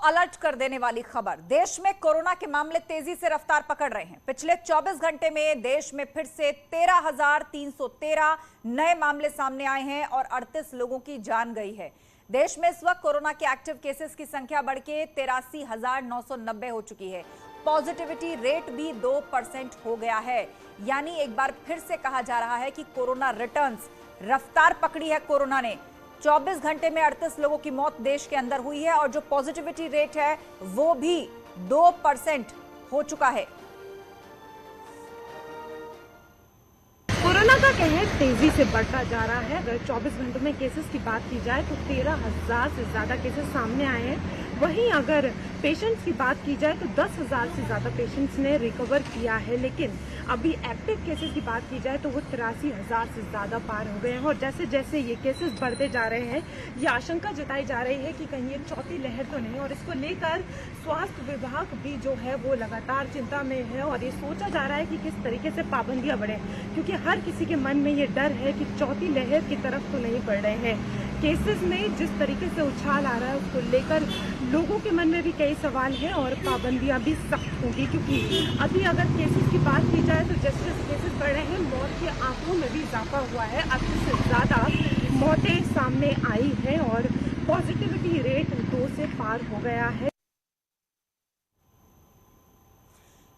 Alert कर देने वाली खबर। देश में कोरोना के मामले तेजी से रफ्तार पकड़ रहे हैं। पिछले 24 घंटे में देश में फिर से 13,313 नए मामले सामने आए हैं और 38 लोगों की जान गई है। देश में इस वक्त कोरोना के एक्टिव केसेस की संख्या बढ़ के 83,990 हो चुकी है। पॉजिटिविटी रेट भी 2% हो गया है। यानी एक बार फिर से कहा जा रहा है कि कोरोना रिटर्न्स, रफ्तार पकड़ी है कोरोना ने। 24 घंटे में 38 लोगों की मौत देश के अंदर हुई है और जो पॉजिटिविटी रेट है वो भी 2% हो चुका है। कोरोना का कहर तेजी से बढ़ता जा रहा है। अगर 24 घंटों में केसेस की बात की जाए तो 13,000 से ज्यादा केसेस सामने आए हैं। वहीं अगर पेशेंट्स की बात की जाए तो 10,000 से ज्यादा पेशेंट्स ने रिकवर किया है। लेकिन अभी एक्टिव केसेस की बात की जाए तो वो 83,000 से ज्यादा पार हो गए हैं। और जैसे जैसे ये केसेस बढ़ते जा रहे हैं, ये आशंका जताई जा रही है कि कहीं ये चौथी लहर तो नहीं। और इसको लेकर स्वास्थ्य विभाग भी जो है वो लगातार चिंता में है और ये सोचा जा रहा है कि किस तरीके से पाबंदियां बढ़े, क्योंकि हर किसी के मन में ये डर है कि चौथी लहर की तरफ तो नहीं बढ़ रहे हैं। केसेस में जिस तरीके से उछाल आ रहा है उसको लेकर लोगों के मन में भी कई सवाल हैं और पाबंदियां भी सख्त होंगी, क्योंकि अभी अगर केसेस की बात की जाए तो जैसे जैसे केसेस बढ़ रहे हैं मौत के आंकड़ों में भी इजाफा हुआ है। 80 से ज्यादा मौतें सामने आई हैं और पॉजिटिविटी रेट 2 से पार हो गया है।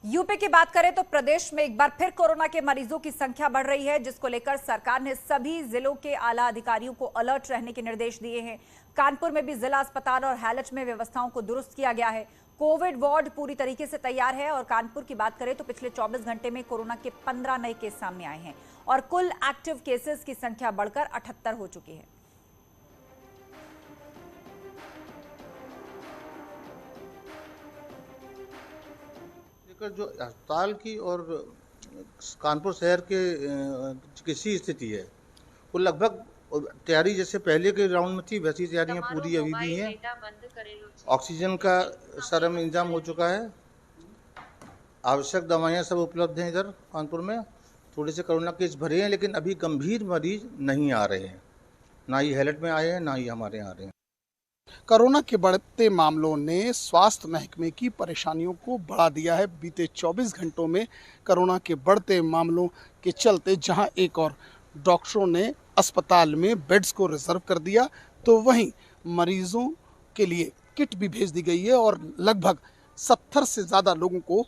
यूपी की बात करें तो प्रदेश में एक बार फिर कोरोना के मरीजों की संख्या बढ़ रही है, जिसको लेकर सरकार ने सभी जिलों के आला अधिकारियों को अलर्ट रहने के निर्देश दिए हैं। कानपुर में भी जिला अस्पताल और हैलट में व्यवस्थाओं को दुरुस्त किया गया है। कोविड वार्ड पूरी तरीके से तैयार है और कानपुर की बात करें तो पिछले 24 घंटे में कोरोना के 15 नए केस सामने आए हैं और कुल एक्टिव केसेस की संख्या बढ़कर 78 हो चुकी है। जो अस्पताल की और कानपुर शहर के चिकित्सीय स्थिति है वो लगभग तैयारी जैसे पहले के राउंड में थी वैसी तैयारियां पूरी अभी भी हैं। ऑक्सीजन का सारा में इंतजाम हो चुका है। आवश्यक दवाइयां सब उपलब्ध हैं। इधर कानपुर में थोड़े से कोरोना केस भरे हैं, लेकिन अभी गंभीर मरीज नहीं आ रहे हैं। ना ही हैलट में आए हैं, ना ही हमारे यहाँ आ रहे हैं। कोरोना के बढ़ते मामलों ने स्वास्थ्य महकमे की परेशानियों को बढ़ा दिया है। बीते 24 घंटों में कोरोना के बढ़ते मामलों के चलते जहां एक और डॉक्टरों ने अस्पताल में बेड्स को रिजर्व कर दिया, तो वहीं मरीजों के लिए किट भी भेज दी गई है और लगभग 70 से ज़्यादा लोगों को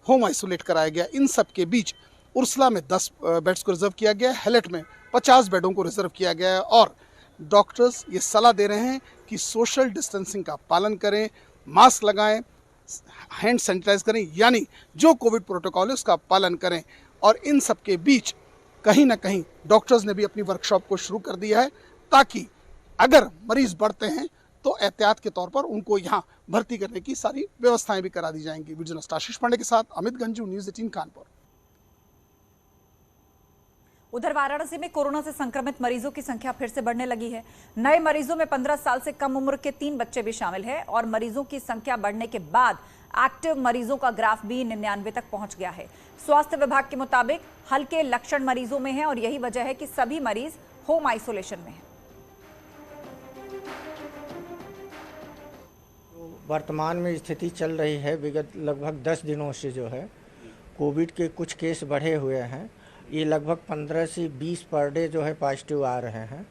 होम आइसोलेट कराया गया। इन सब के बीच उर्सला में 10 बेड्स को रिजर्व किया गया है, हैलट में 50 बेडों को रिजर्व किया गया है और डॉक्टर्स ये सलाह दे रहे हैं कि सोशल डिस्टेंसिंग का पालन करें, मास्क लगाएं, हैंड सैनिटाइज करें, यानी जो कोविड प्रोटोकॉल है उसका पालन करें। और इन सब के बीच कहीं ना कहीं डॉक्टर्स ने भी अपनी वर्कशॉप को शुरू कर दिया है, ताकि अगर मरीज बढ़ते हैं तो एहतियात के तौर पर उनको यहाँ भर्ती करने की सारी व्यवस्थाएं भी करा दी जाएंगी। वीडियो जर्नलिस्ट आशीष पांडे के साथ अमित गंजू, न्यूज़ 18 कानपुर। उधर वाराणसी में कोरोना से संक्रमित मरीजों की संख्या फिर से बढ़ने लगी है। नए मरीजों में 15 साल से कम उम्र के 3 बच्चे भी शामिल हैं और मरीजों की संख्या बढ़ने के बाद एक्टिव मरीजों का ग्राफ भी 99 तक पहुंच गया है। स्वास्थ्य विभाग के मुताबिक हल्के लक्षण मरीजों में हैं और यही वजह है कि सभी मरीज होम आइसोलेशन में हैं। वर्तमान में स्थिति चल रही है, विगत लगभग 10 दिनों से जो है कोविड के कुछ केस बढ़े हुए हैं। ये लगभग 15 से 20 पर डे जो है पॉजिटिव आ रहे हैं,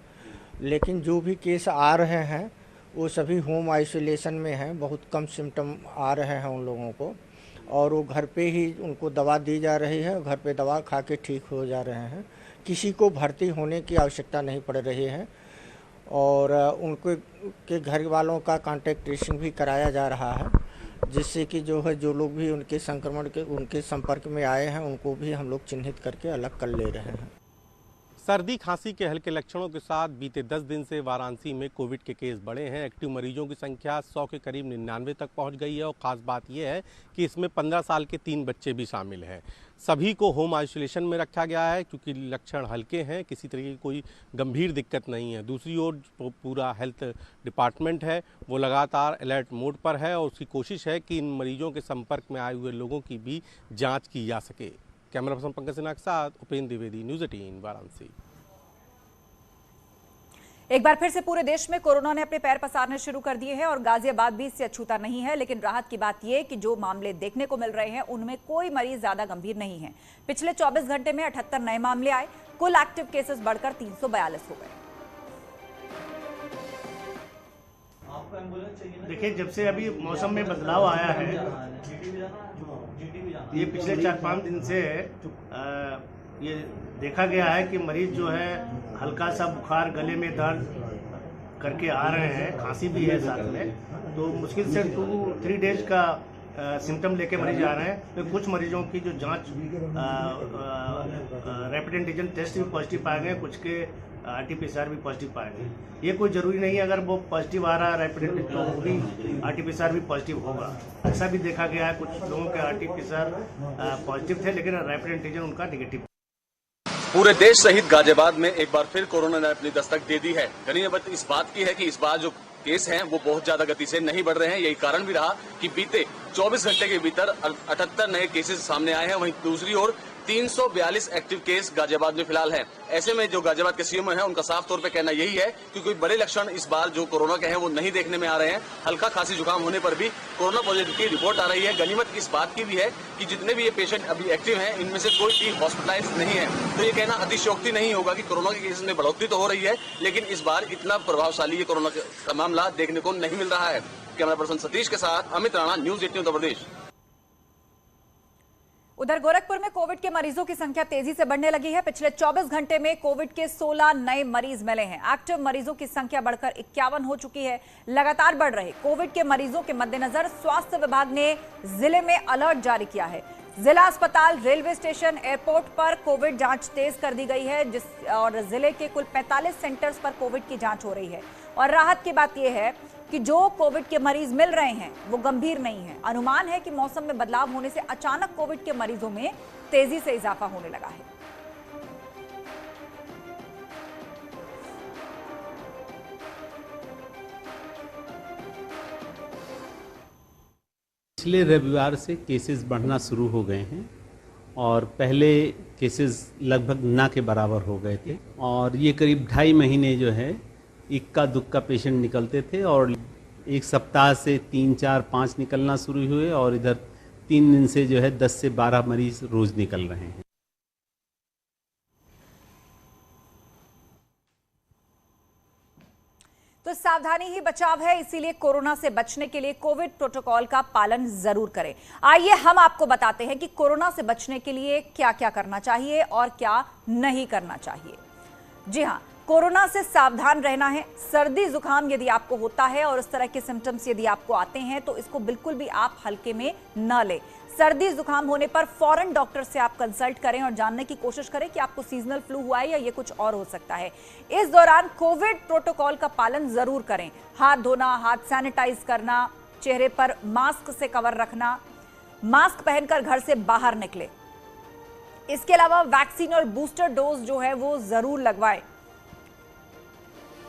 लेकिन जो भी केस आ रहे हैं वो सभी होम आइसोलेशन में हैं। बहुत कम सिम्टम आ रहे हैं उन लोगों को और वो घर पे ही उनको दवा दी जा रही है, घर पे दवा खा के ठीक हो जा रहे हैं। किसी को भर्ती होने की आवश्यकता नहीं पड़ रही है और उनको के घर वालों का कांटेक्ट ट्रेसिंग भी कराया जा रहा है, जिससे कि जो है जो लोग भी उनके संक्रमण के उनके संपर्क में आए हैं उनको भी हम लोग चिन्हित करके अलग कर ले रहे हैं। सर्दी खांसी के हल्के लक्षणों के साथ बीते 10 दिन से वाराणसी में कोविड के केस बढ़े हैं। एक्टिव मरीजों की संख्या 100 के करीब 99 तक पहुंच गई है और ख़ास बात यह है कि इसमें 15 साल के 3 बच्चे भी शामिल हैं। सभी को होम आइसोलेशन में रखा गया है क्योंकि लक्षण हल्के हैं, किसी तरह की कोई गंभीर दिक्कत नहीं है। दूसरी ओर पूरा हेल्थ डिपार्टमेंट है वो लगातार अलर्ट मोड पर है और उसकी कोशिश है कि इन मरीजों के संपर्क में आए हुए लोगों की भी जाँच की जा सके। कैमरा पर्सन पंकज सिन्हा के साथ उपेंद्र द्विवेदी, न्यूज़ 18 वाराणसी। एक बार फिर से पूरे देश में कोरोना ने अपने पैर पसारने शुरू कर दिए हैं और गाजियाबाद भी इससे अछूता नहीं है। लेकिन राहत की बात यह कि जो मामले देखने को मिल रहे हैं उनमें कोई मरीज ज्यादा गंभीर नहीं है। पिछले 24 घंटे में 78 नए मामले आए, कुल एक्टिव केसेस बढ़कर 342 हो गए। देखिए, जब से अभी मौसम में बदलाव आया है, ये पिछले 4-5 दिन से ये देखा गया है कि मरीज जो है हल्का सा बुखार, गले में दर्द करके आ रहे हैं, खांसी भी है साथ में, तो मुश्किल से 2-3 डेज का सिम्टम लेके मरीज आ रहे हैं। तो कुछ मरीजों की जो जांच रैपिड एंटीजन टेस्ट भी पॉजिटिव पाए गए, कुछ के RT-PCR भी पॉजिटिव पाए गए। ये कोई जरूरी नहीं है अगर वो पॉजिटिव आ रहा है रैपिड एंटीजन तो वो भी RT-PCR भी पॉजिटिव होगा। ऐसा भी देखा गया है, कुछ लोगों के RT-PCR पॉजिटिव थे लेकिन रैपिड एंटीजन उनका निगेटिव। पूरे देश सहित गाजियाबाद में एक बार फिर कोरोना ने अपनी दस्तक दे दी है। गनीमत इस बात की है कि इस बार जो केस हैं वो बहुत ज्यादा गति से नहीं बढ़ रहे हैं। यही कारण भी रहा कि बीते 24 घंटे के भीतर 78 नए केसेस सामने आए हैं। वहीं दूसरी ओर 342 एक्टिव केस गाजियाबाद में फिलहाल हैं। ऐसे में जो गाजियाबाद के सीएम हैं उनका साफ तौर पे कहना यही है कि कोई बड़े लक्षण इस बार जो कोरोना के हैं वो नहीं देखने में आ रहे हैं। हल्का खांसी जुकाम होने पर भी कोरोना पॉजिटिव की रिपोर्ट आ रही है। गनीमत इस बात की भी है कि जितने भी ये पेशेंट अभी एक्टिव हैं इनमें से कोई भी हॉस्पिटलाइज नहीं है। तो ये कहना अतिशयोक्ति नहीं होगा कि कोरोना के केसेस में बढ़ोतरी तो हो रही है, लेकिन इस बार इतना प्रभावशाली ये कोरोना का मामला देखने को नहीं मिल रहा है। कैमरा पर्सन सतीश के साथ अमित राणा, न्यूज 18 उत्तर प्रदेश। उधर गोरखपुर में कोविड के मरीजों की संख्या तेजी से बढ़ने लगी है। पिछले 24 घंटे में कोविड के 16 नए मरीज मिले हैं। एक्टिव मरीजों की संख्या बढ़कर 51 हो चुकी है। लगातार बढ़ रहे कोविड के मरीजों के मद्देनजर स्वास्थ्य विभाग ने जिले में अलर्ट जारी किया है। जिला अस्पताल, रेलवे स्टेशन, एयरपोर्ट पर कोविड जांच तेज कर दी गई है और जिले के कुल 45 सेंटर्स पर कोविड की जांच हो रही है। और राहत की बात यह है कि जो कोविड के मरीज मिल रहे हैं वो गंभीर नहीं है। अनुमान है कि मौसम में बदलाव होने से अचानक कोविड के मरीजों में तेजी से इजाफा होने लगा है। पिछले रविवार से केसेस बढ़ना शुरू हो गए हैं और पहले केसेस लगभग ना के बराबर हो गए थे और ये करीब 2.5 महीने जो है इक्का दुक्का पेशेंट निकलते थे और एक सप्ताह से 3, 4, 5 निकलना शुरू हुए और इधर 3 दिन से जो है 10 से 12 मरीज रोज निकल रहे हैं। तो सावधानी ही बचाव है, इसीलिए कोरोना से बचने के लिए कोविड प्रोटोकॉल का पालन जरूर करें। आइए हम आपको बताते हैं कि कोरोना से बचने के लिए क्या क्या करना चाहिए और क्या नहीं करना चाहिए। जी हां, कोरोना से सावधान रहना है। सर्दी जुकाम यदि आपको होता है और इस तरह के सिम्टम्स यदि आपको आते हैं तो इसको बिल्कुल भी आप हल्के में न लें। सर्दी जुकाम होने पर फौरन डॉक्टर से आप कंसल्ट करें और जानने की कोशिश करें कि आपको सीजनल फ्लू हुआ है या ये कुछ और हो सकता है। इस दौरान कोविड प्रोटोकॉल का पालन जरूर करें। हाथ धोना, हाथ सैनिटाइज करना, चेहरे पर मास्क से कवर रखना, मास्क पहनकर घर से बाहर निकले। इसके अलावा वैक्सीन और बूस्टर डोज जो है वो जरूर लगवाएं।